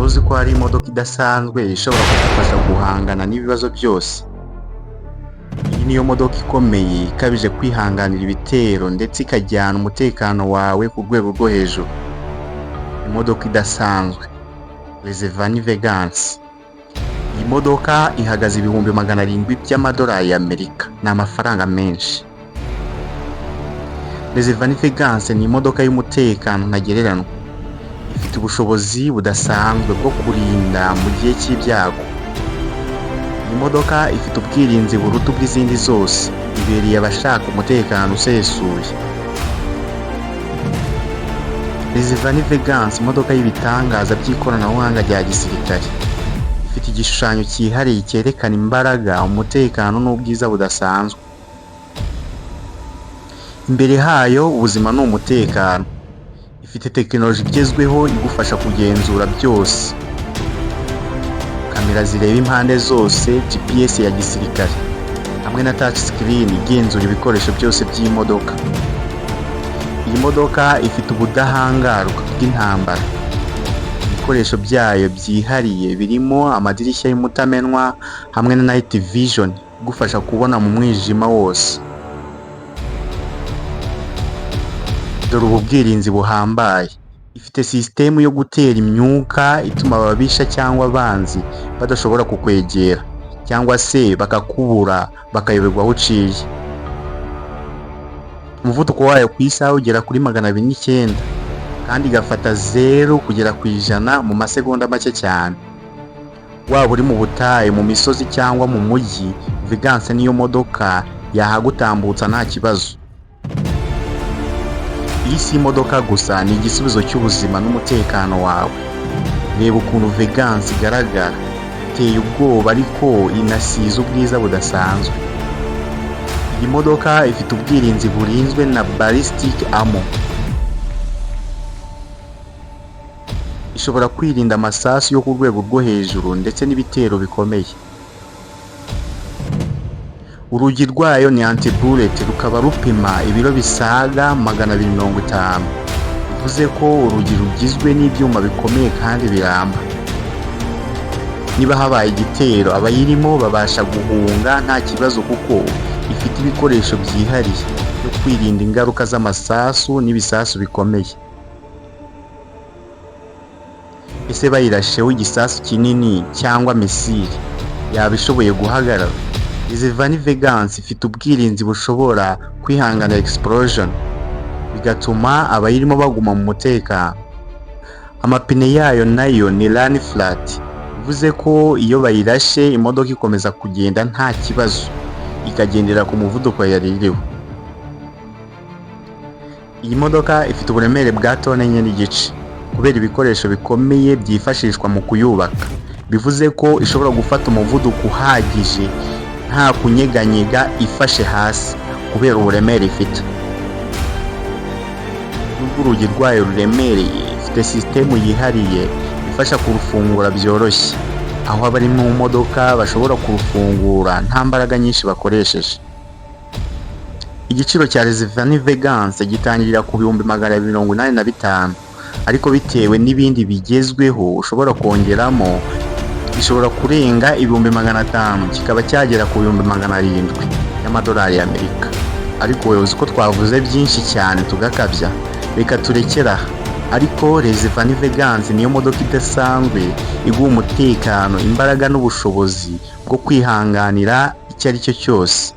wari uzi ko hari imodoka idasanzwe ishobora kugufasha guhangana n'ibibazo byose? Iyi niyo modoka ikomeye ikabije kwihanganira ibitero ndetse ikajyana umutekano wawe ku rwego rwo hejuru. Imodoka idasanzwe Rezevani Vegansi. Iyi modoka ihagaze ibihumbi 700 by'amadolari y'Amerika. Ni amafaranga menshi. Rezevani Vegansi ni imodoka y'umutekano ntagereranywa. Ifite ubushobozi budasanzwe bwo kurinda mu gihe cy'ibyago. Iyi modoka ifite ubwirinzi buruta ubw'izindi zose, ibereye abashaka umutekano usesuye. Rezevani Vegansi, imodoka y'ibitangaza by'ikoranabuhanga rya gisirikare. Ifite igishushanyo cyihariye cyerekana imbaraga, umutekano n'ubwiza budasanzwe. Imbere hayo ubuzima n'umutekano. Ifite tekinoloji igezweho igufasha kugenzura byose. Kamera zireba impande zose, GPS ya gisirikare, hamwe na touch screen igenzura ibikoresho byose by'imodoka. Iyi modoka ifite ubudahangarwa bw'intambara. Ibikoresho byayo byihariye birimo amadirishya y'umutamenwa hamwe na night vision igufasha kubona mu mwijima wose. Dore ubu bwirinzi buhambaye. Ifite sisitemu yo gutera imyuka ituma ababisha cyangwa abanzi badashobora kukwegera cyangwa se bakakubura bakayoberwa aho uciye. Umuvuduko wayo ku isaha ugera kuri 209 kandi igafata 0 kugera ku 100 mu masegonda make cyane. Waba uri mu butayu, mu misozi cyangwa mu mujyi, Vegansi niyo modoka yahagutambutsa nta kibazo. Iyi si imodoka gusa, ni igisubizo cy'ubuzima n'umutekano wawe. Reba ukuntu Vegansi igaragara, iteye ubwoba ariko inasize ubwiza budasanzwe. Iyi modoka ifite ubwirinzi burinzwe na ballistic ammo. Ishobora kwirinda amasasu yo ku rwego rwo hejuru ndetse n'ibitero bikomeye. Urugi rwayo ni anti-bullet, rukaba rupima ibiro bisaga 250. Bivuze ko urugi rugizwe n'ibyuma bikomeye kandi biramba. Niba habaye igitero, abayirimo babasha guhunga nta kibazo kuko ifite ibikoresho byihariye byo kwirinda ingaruka z'amasasu n'ibisasu bikomeye. Ese bayirasheho igisasu kinini cyangwa misile, yaba ishoboye guhagarara? Rezevani Vegansi ifite ubwirinzi bushobora kwihangana explosion, bigatuma abayirimo baguma mu mutekano. Amapine yayo nayo ni run flat, bivuze ko iyo bayirashe imodoka ikomeza kugenda nta kibazo, ikagendera ku muvuduko yaririwe. Iyi modoka ifite uburemere bwa tone 4 kubera ibikoresho bikomeye byifashishwa mu kuyubaka. Bivuze ko ishobora gufata umuvuduko uhagije nta kunyeganyega ifashe hasi kubera uburemere ifite. Nubwo urugi rwayo ruremereye, ifite sisitemu yihariye ifasha kurufungura byoroshye, aho abari mu modoka bashobora kurufungura nta mbaraga nyinshi bakoresheje. Igiciro cya Rezevani Vegansi gitangirira ku 285, ariko bitewe n'ibindi bigezweho ushobora kongeramo, gishobora kurenga 500, kikaba cyagera ku 700 y'amadolari y'Amerika. Ariko wowe uzi ko twavuze byinshi cyane tugakabya, reka turekera. Ariko Rezevani Vegansi niyo modoka idasanzwe iguha umutekano, imbaraga n'ubushobozi bwo kwihanganira icyo ari cyo cyose.